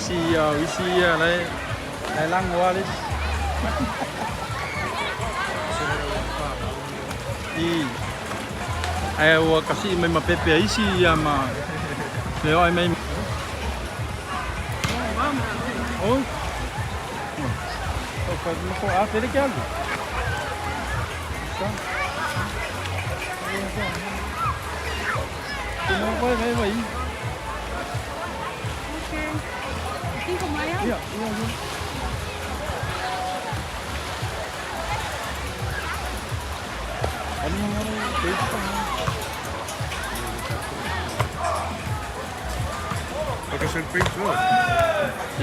isi lấy lăng hoa đi ai kasi may mapepe isi mà nếu ai may ôi không áo thế đấy chứ nó quay về vậy không ai á?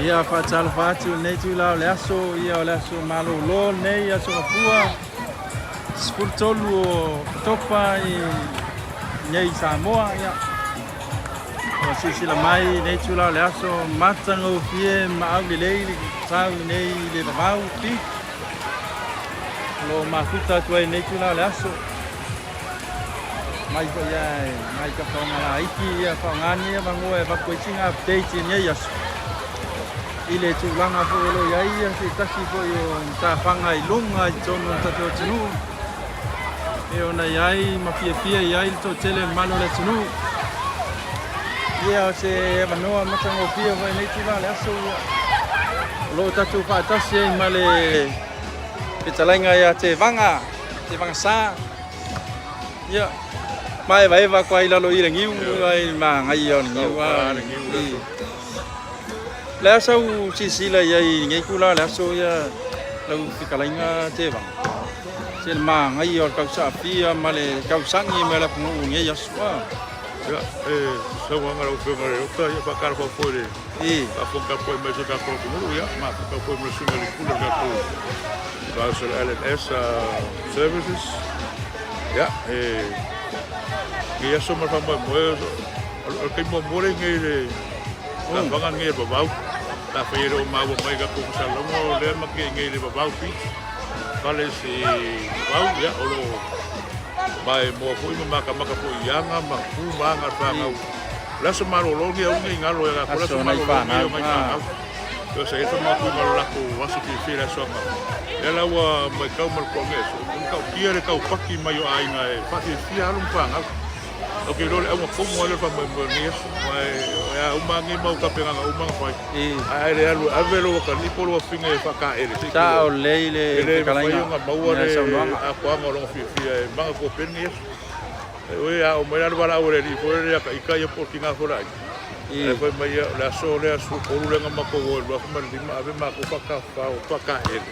Ia whātalo whātu nei tu lau le aso, ia o le aso malo lo nei aso kapua. Spurtolu o topa i nei Samoa ia. O sisila mai nei tu lau le aso matanga o fie maau le leili tau nei le Vavau Beach. Lo mafuta tuai nei tu lau le aso. Mai ko ia mai ka whaunga la iki ia whaungani ia wangoe wakoitinga update nei aso. Ile tulanga po lo ia ia si taksi po yo ta whanga i lunga i tono tato tunu. E ona iai mafia fia iai to tele malo le tunu. Ia se manoa matango fia vai nei tula le aso ia. Lo tato whaatasi ai male petalainga ia te vanga sa. Ia mai vai va kwa ila lo i ngiu ai ma ngai on ngiu. Le asau sisila iai ngai kula le aso ia lau fikalainga te vang. Se ma ngai o kau sa fia male kau sangi mele pungu ngai aswa. Ya so wanga lau fe mare o ia pakar fa fore. Ka fonka po me so ka ko pungu ya ma ka po me so ngali kula ka ko. Ka so LNS services. Ya ia so ma fa mo o kai mo more ngai le la wanga ngai Vavau. La feira o mau mai ka ko sa longo le ma ke ngai le Vavau Beach. Kale si Vavau ya o lo mai mo ko i maka po ianga ma ku manga fa ngau. La so maro lo ngai ngai ngalo ya ko la so maro ngai ngai. Yo se eto ma ku maro la ko wasu ki feira so ma. Ela wa mai ka mal ko ngai so ka kiere ka paki mai o ai ngai fa ki fia lu fa ngau. Okay, lo le au ko mo le fa mo ni mai ya umangi mau ka penga umang fai ai le alu avelo ka ni polo finga fa ka ele ta o leile kalainga nga mau le a ko ngo lo fi ma ko pengi o ya o mai ala o le fo le ka ika ya por kinga fora e foi mai la so le su ko le nga ma ko lo fa ma ma ave ma ko fa ka ele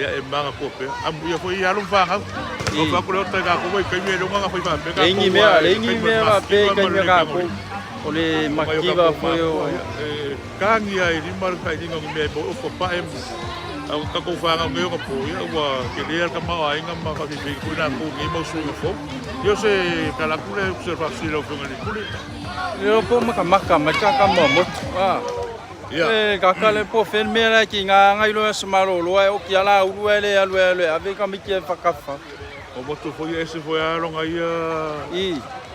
ya e ma ko pe am ya foi ya lo fa ha o fa ko le ta ko vai kai me lo nga fa pe ka lengi me va pe kai me ka ko ole makiva foi o kangi ai ni mar kai dinga me bo o pa em au ka ko fa nga me ko po ya wa ke le ka ma ai nga ma fa fi ku na ko ngi mo su fo yo se kala ku le observación lo fo ngali ku le yo po ma ka mo mo e ka ka le po fen me la ki nga ngai lo smaro lo o ki ala u le ave ka mi ke fa ka fa O moto foi esse foi a longa ia.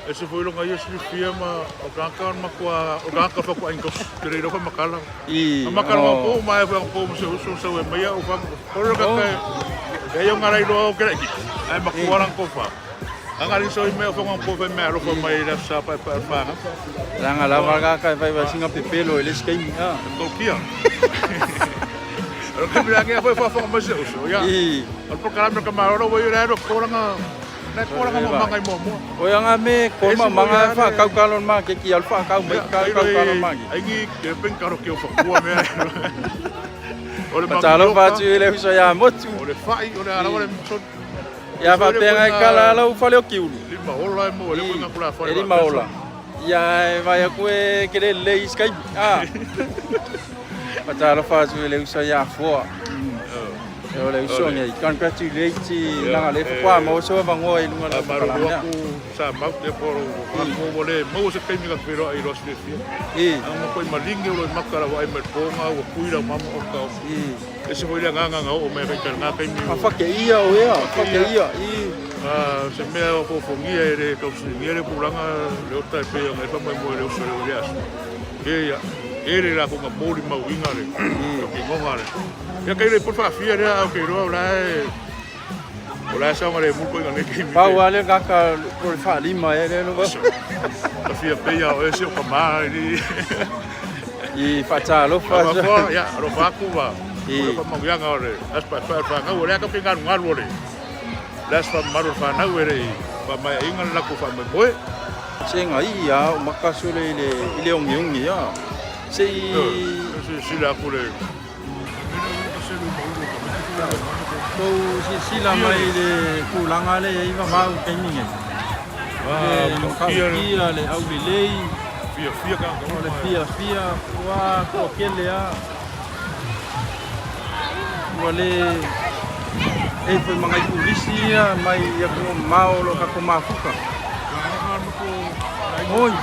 Esse foi longa ia se fia ma o kanka ma kwa o kanka fa kwa inko tere ro makala. Makala ko mai fa ko mo se e mai o fa ko ka ka e yo ngarai ro kre ki. Ai ma ko ran ko fa. Angari so i me fa ko fa me ro fa mai la sa pa fa. Langa la marga ka fa va singa pepelo ele skei ah. Ko kia. Ro ke bra ke foi fa fa ma se o ya. Al programa ka ma ro wo ira ro ko ranga. Na ko ranga mo mangai mo. O yang ame ko ma manga fa kau kalon ma ke ki alfa kau mai kau kalon ma ki. Ai ke pen karo ke o fa ko me. Ore ma talo fa tu ele so ya motu. Ore fai ore ara ore so. Ya fa penga kala la u fale o kiulu. Lima ola mo ore mo kula fa. Lima ola. Ya vai ku ke le skai ah. Patalo fa tu ele so ya fo. Yo le so ngai congratulate la le kwa mo so va ngoi lunga la para ku sa ma de por mo le mo se kai mi ka pero ai ros de fia ang ko malinge lo makara wa ai mer ponga wa kuira mama o ka ese foi la nganga o me ka nga kai mi fa ke ia o ya fa ke ia se me o fo ngia ere ka se ngia le pulanga le o tai pe ngai fa mo le o so le as ke ya ere la ko ngapori ma winga le ke ngonga le ya kai le por fa fia le o ke ro la Ola sa ngare mu ko ngai ke mi. Pa wale ka por fa lima ele no ba. La fia pe ya o ese o kama ni. I fa cha lo fa. Ya, ro fa ku ba. O pa mo ya ngore. As pa nga ole ka pinga ngar ole. Las pa maro fa na were. Pa mai ingal la ku fa me boy. Senga ia makasule ile ongi ya. Sei la ku le. So si la mai le kulanga le i Vavau ke ninge. Kia le au le lei. Fia ka. Le fia wa ko kele a. Wale e foi mangai polisia mai ia ko mau lo ka ko mafuka. Oi,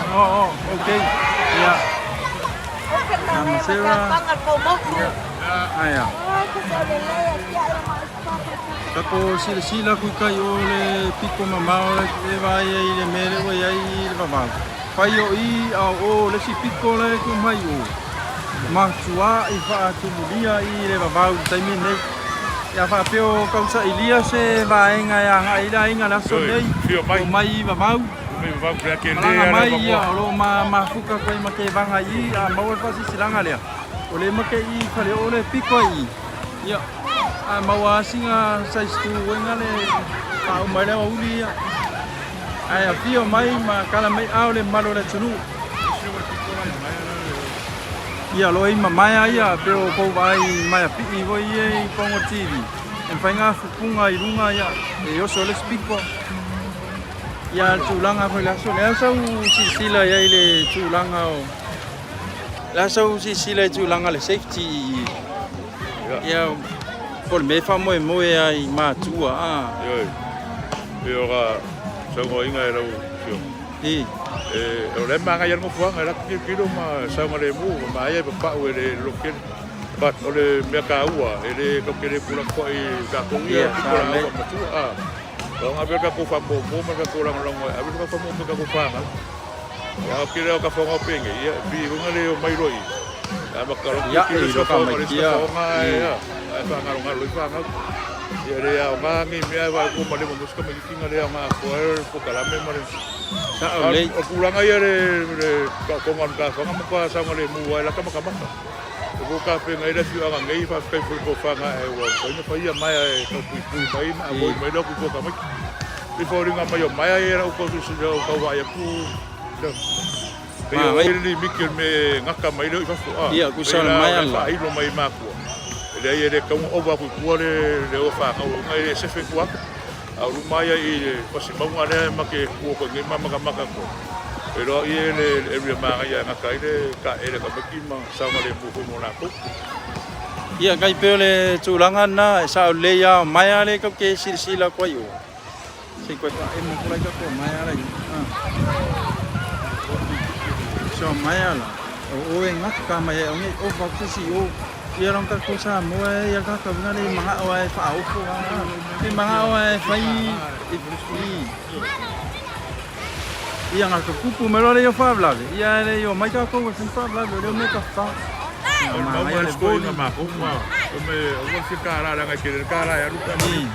okay. Ya. Aya. Kako sila ku kai o le piko mamao le vai ai le mere o ai le Vavau. Pai o i o le si piko le ku mai o. Ma tua i fa tu mulia i le Vavau tai mine. Ya fa peo kausa ilia se vaenga ya ngai la inga la so nei. O mai Vavau. Me va pra que le mai ya lo ma fuka ko ma ke vanga i a mau fa si silanga le. O le ma ke i fa le o le piko i. Ya. A maua singa sai stu wenga le pa o mai le uli ya. Ai a fio mai ma kala mai au le malo le tunu. Ya lo i ma mai ai a pero ko vai mai a pi voi e pongo TV. En fainga fupunga i runga ya. E yo sole spiko. Ya tulanga ko la so le sa sila ya ile tulanga o. La sa sila tulanga le safety. Ya por me fa mo ai matua yo ga so go inga era o le manga ya mo fuanga era ki ma sa ngale mu ma ya pa o le lo que ba o le me ka ua ele ko que le pula ko i ka ko ia ko la matua o nga be ka ko fa mo ma ka ko la longo a be ka fa mo ka ko fa ya ki le ka fa ngo pinge ya bi ngale o mai roi a ba ka ya e lo ka mai ya fa ngalo fa ngalo ya le ya ma mi va ko ma le mo ska me kinga le ma ko ko kala me ma sa o le o kulanga ya le ka ko ngan ka fa ngam ko sa ngale mu wa la ka ma ko ka pe ngai le fi anga ngai fa pe ko fa nga e wa ko ni fa ya mai e ko pu mai ma bo mai lo ko ka ma ni fo ringa mai o mai era ko su ko wa ya ku Pero ele mikir me ngaka mai le fa fu a ia ku sa mai ala ai lo mai ma ku le ele ka o va ku le o fa ka o ngai se fe ku a lu mai ai pasi mau ale ma ke ku ko ngai ma ka ko pero ele ma ya ngaka ile ka ele ka maki ma sa ma le mu mo na ku ia kai pe le tulanga na sa le ya mai ale ka ke sila ko yo se ko ka e mo ko ka ko mai ala so mai ala o e ngaka mai o ngai o va ku si o ia rong ka kusa mo ia ka ka ngale mga awai fa au ko ni mga awai fai ia nga ka kupu melo le fa bla ia le yo mai ka ko fa bla le me ka fa ma le ko ina ma ko ma me o se cara la que el cara ya ruta ni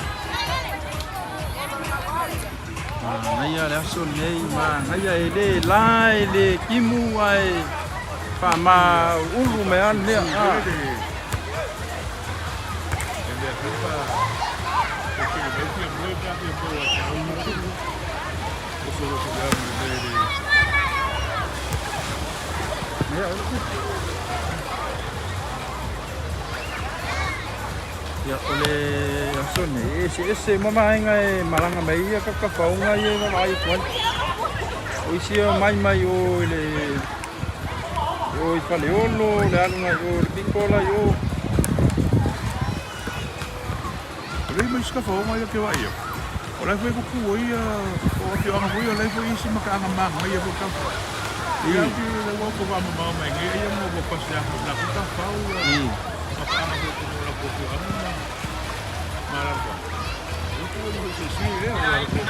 ia le aso nei ma ia le lai le kimu ai fa ma ulu me an le ya ole asone ese mama ngai malanga mai ya ka faunga ye na ai kon o sia mai o le o I fale ono le alunga yo pinkola yo Rei mai ska faunga ya ke wa ia o lai foi ku ia o te anga foi o lai foi isi maka anga manga mai ko ka ia ki le wo ko va mama mai ngai ia mo ko pasea na ku ka fau maka anga ko la ko anga Marapa. Itu lebih sisi ya, walaupun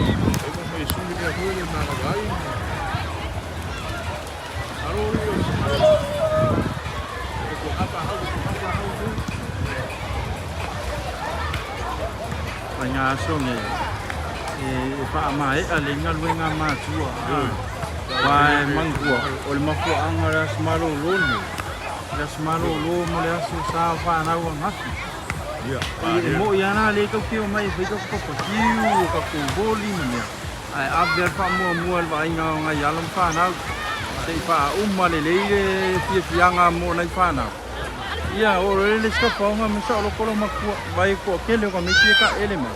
itu masih sulit ya boleh nak lain. Kalau itu apa banyak asonge fa mai alinga luenga matua vai mangua ol mafu angara smaro lolo la smaro lo mo le asu sa fa na wa ngati ya mo yana le ko kio mai fe ko ko kiu ka ko boli ni ai abder fa mo va inga nga yalam fa na se fa umma le fianga mo na fa na ia o le ska fa nga me sa lo ko ma ko vai ko kele ko me ka elema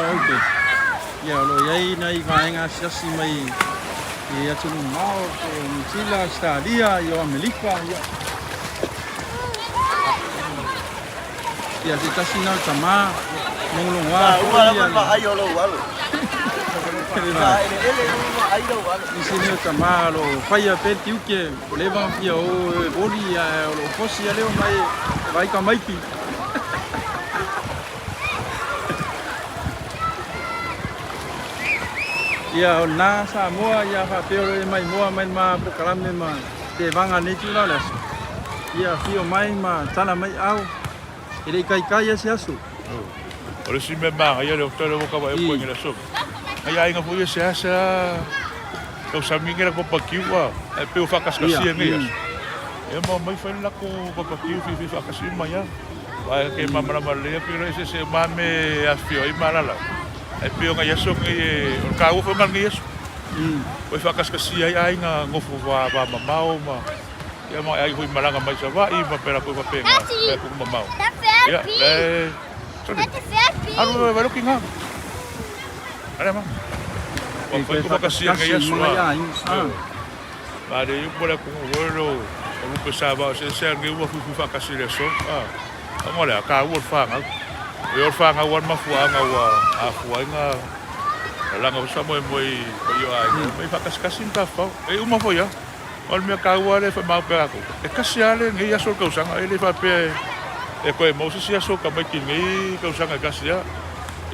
okay. Ya lo yai nai vaenga sasi mai e atu mau ko Chila stadia yo Amerika ya. Ya si tasi na tama mongolong wa ya ma ayo lo walo. Di sini tama lo faya peti uke leva pia o boli ya lo fosi ya leo mai vai ka mai pi. Ya na sa moa ya fa pero mai moa mai ma proklame ma de vanga ne tula las. Ya fio mai ma tala mai au. Ele kai ese asu. Ora si me ba ya le tole boka ba e ko ngira so. Ai ai nga foi ese asa. Ko sa mi ngira ko pakiwa. E pe o fakas kasi ngia. E mo mai fa la ko pakiwa fi fakas mai ya. Vai ke mamara male pero ese mame afio ai malala. E pio nga yeso ngi o ka o fa ngi yeso. O fakas kasi ai nga ngofu va mamao ma. Ya ma ai hui malanga mai sa va I ma pera ko pa penga. Pe ko mamao. Ya, Aru vai lo kinga. Ada ma. O foi ko kasi ngi yeso. Ma de yo por ko wolo o ko sa ba se ngi o fu fakas yeso. Ngole ka o fa nga. Yo fa nga wan ma fu nga wa a fu nga la nga sa mo yo ai mai fa kasi ta fa e uma foi ya ol me ka wa le fa ma pe ko e kasi ale ngi ya so ka usanga ele fa pe e ko mo si ya so ka mai ki ngi ka usanga kasi ya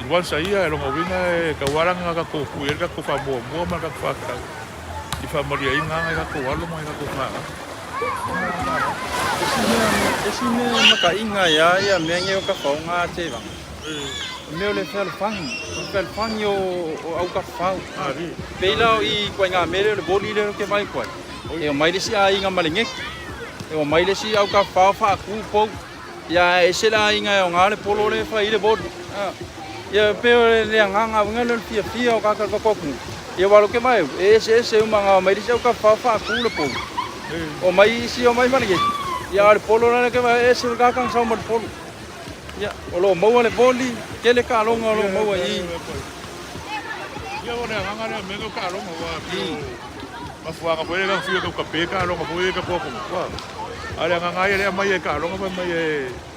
igual sa ia lo ngawina e ka wala nga ka ko ku e ka ko fa mo ma ka fa ka I fa mo ia nga nga ko walo mo nga ko fa esse me maka inga ya menge o ka faunga te bang. Meu le fel fang yo au ka fau. Pela I ko nga mere le boli le ke mai ko. E mai le si ai nga malenge. E mai le si au ka fau fa ku po. Ya ese la inga o nga le polo le fa I le boli. Ya pero le nga nga le fia o ka ka ko ku. E walo ke mai ese uma nga mai le si au ka fau fa ku le po. O mai si o mai malenge. Ya le polo na ke ese ka kan sa mo polo. Ya o lo mo le boli ke le ka lo ngolo mo I. Ya o le nga le me ka lo mo wa. Ma fu nga foi ka fio ka pe ka lo ka foi ka po ko. Ala nga le mai ka lo nga mai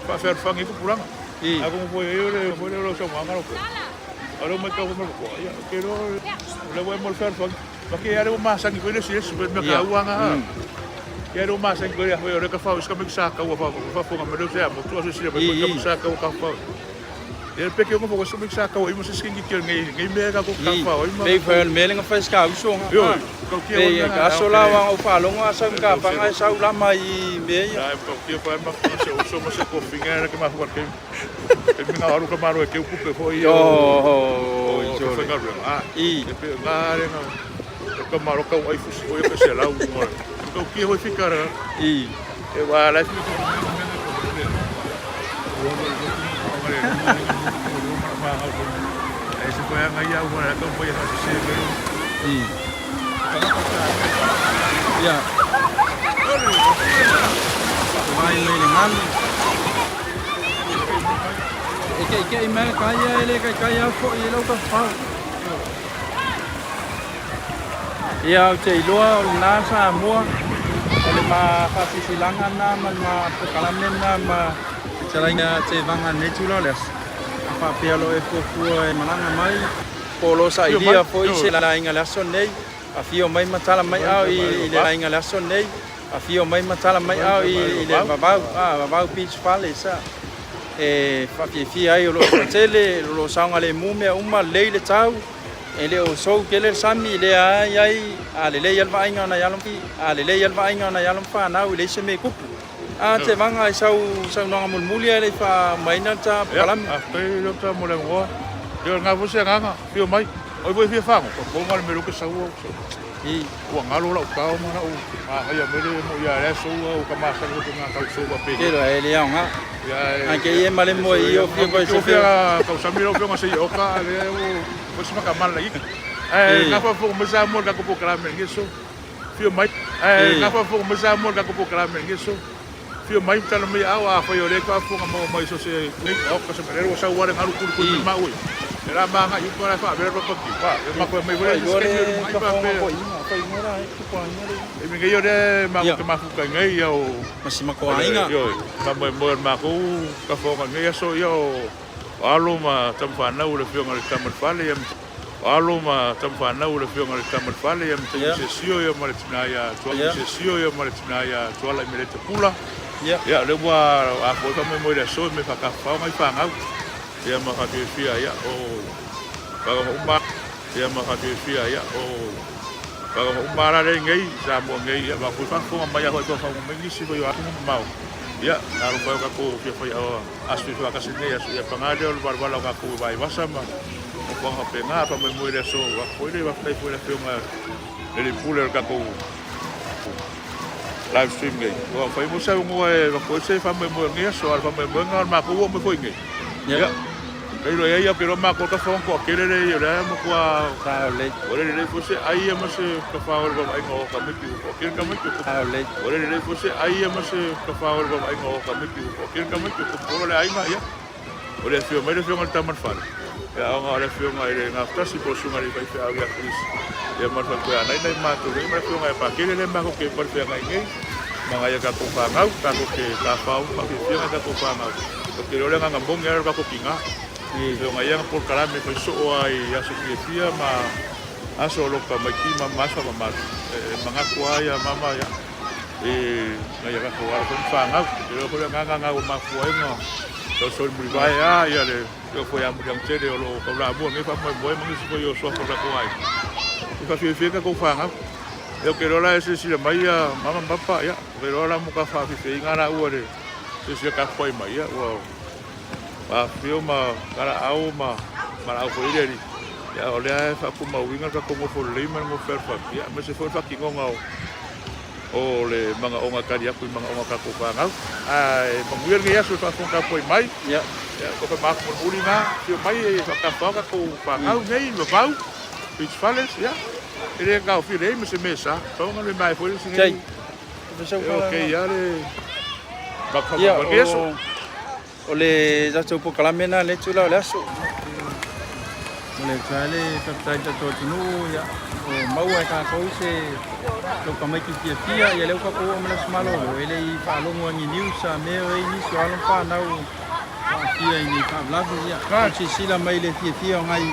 pa fer fangi ku pulang. Aku mo foi lo so mangalo ko. Alo mo ka mo ko. Ya, pero le voy mo fer fon. Porque era uma sangue ko nesse super me ka uanga. Era uma sangue ko ya foi ora ka fa os ka me saca o fa fo me lo se mo tu aso sire me saca o ka fa. Ele pekeu com fogo sobre saca o imos skin que ngai me ka ko ka fa o imos. Be fel meling fa ska uso. Yo, ko ke o ka sola wa o fa longa sa ka pa ngai sa ula mai me ya. Ko ke fa ma se uso mo se ko finga que ma fa que el minga aru ka maro que o ku foi yo. Yo foi ka ah. E pe ngare no. Ko maro ka o fu o que se la o mo. Ko ke foi ficar. E va la Esse foi a ganhar o ano, então foi a fazer Ya. Mai melingan. Ike email kaya ele kaya fo yelo ka fa. Ya chei loa na sa mua. Ole ma fa silangan na ma pekalamen na ma Selainnya cevangan netula les. Apa pialo fu malanga mai. Polo sa idea foi se la inga lason nei. Afio mai matala mai au I le inga lason nei. Afio mai matala mai au I le Vavau Beach fale sa. Fa fi ai lo tele lo sanga le mume uma leile tau. Ele o so kele sami le ai ale le yalva inga na yalom fi. Ale le yalva inga na yalom fa na le se me kupu. Te vanga sau nanga mulmulia le fa maina ta palam. Pe lo ta mo le ngo. Yo nga fu se nga fio mai. Oi voi fia fango. Ko ngal me lo ke sau. I wa ngalo la ka mo na o. Ya me le mo ya le so o ka ma sa ko nga ka so ba pe. Ke lo ele ya nga. Ya ke ye male mo io fio ko se fia ka sa mi lo fio nga se o ka le o ko se ma ka mal la i. Nga fa fu mo sa mo ka ko po kala me ngeso. Fio mai. Nga fa fu mo sa mo ka ko po kala me ngeso. Fio mai tala mai awa foi o le ka fonga mo mai so se ni o ka se mere o sa ware ngaru ku ma oi era ma nga yu para fa ver ro poti pa ma ko mai vore yo le ka fonga ko ina ko ina ko pa ngare e mi yo de ma ko ma fu ka ngai yo masima ko ainga yo ka mo ma ko ka fonga ngai so yo alo ma tampa na o le fio ngal tampa fale yam alo ma tampa na o le fio ngal tampa fale yam te se sio yo ma tina ya to se sio yo ma tina ya to la mi le te pula Ya, le wa a ko ta me mo le so me fa ka fa mai fa ngau. Ya ma ka fia ya o. Ka ma ya ma ka fia ya o. Ka ma ra le ngai sa mo ngai ya ba ko fa ko ma ya ko to fa mo ngi si yo a mau. Ya, aro ka ko fia fa ya asu fa ka se ne ya pa ngade o barbala ka ko vai va sama. O ko ha pe nga pa me mo le so wa ko le va fa ko le fio ma le puler ka ko live stream ngai. Wa fai mo sa mo e ko se fa me mo ngai so al fa me mo ngal ma ko mo foi ngai. Ya. Pero ya pero ma ko ka fon ko kere le yo ra mo ko sa le. Ore le fo se ai ma se ka fa or ba ai ngo ka me ki ko kere ka me ki ko. Le. Ore le fo se ai ma se ka fa or ba ai ngo ka me ki ko kere ka me ki ko le ai ma ya. Ore fio me le fio ngal tamar fa. Ya nga ore fio ngai le nga ta si po su ngai fa fa ya kris. Ya mar fa ko ya nai ma to le ma fio ngai pa kere le ma ko ke por fa ngai. Mga ya ka ko fa ngau ka ko ke ka fa pa ke fio ka ko fa ngau. Ko ke le nga ngambong ya ka ko kinga. Yo nga yang por kala me so ai ya so ke fia ma aso lo ka mai ki ma masa ma mga kwa ya mama ya nga ya ka ko wa ko fa ngau yo ko nga ma kwa no so muri vai ya le yo foi a mulher tere lo ko la bo me fa mo mo so yo so ko la ko ai ka fia ka ko fa ngau yo quero la ese si mai ya mama papa ya pero la mo ka fa fi ngara uore se ka foi mai ya wow ba fio ma kara au ma au foi deri ya ole fa ku ma winga ka ko mo fo le ma mo fer fa ya me se fo fa ki ngonga o le manga onga ka dia ku manga onga ka ko fa ngau ai mo wir ngia so fa ka foi mai ya ko fa ma ko uri na fio mai fa ka ko fa ngau nei lo vau Beach Fales ya ele ngau fi le me se mesa fa nga le mai foi se nei okay ya le ba ka ba eso Ole za tso po kalamena le tsula le aso. Ole tsale kaptai ta to tunu ya. O mau ai ka ko se to kamai ki pia ya le ka ko o mala smalo ele I fa lo ngo ni news a me e ni so alon pa na o. Ki ai ni ka la bu ya ka chi si la mai le fi ngai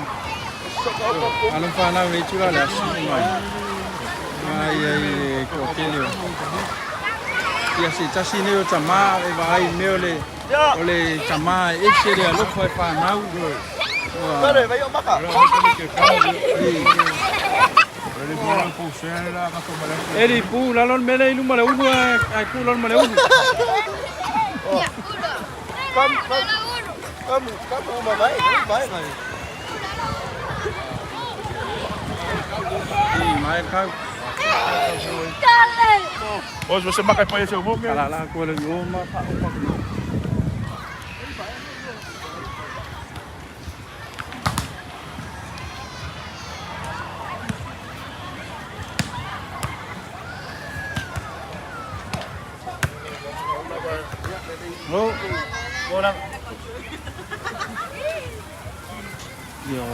alon fa na ve chu la la si mai ai ko ke le ya si ta si ne o tama e vai me ole tama e se le lo fa na u Pare, vai o maka. Eri pu la lon mele ilu male uno ai pu lon male uno. Kamu mamai, mai. Mai kau. Os você makai pa ese mo me. La ko le yo ma pa pa. Yo.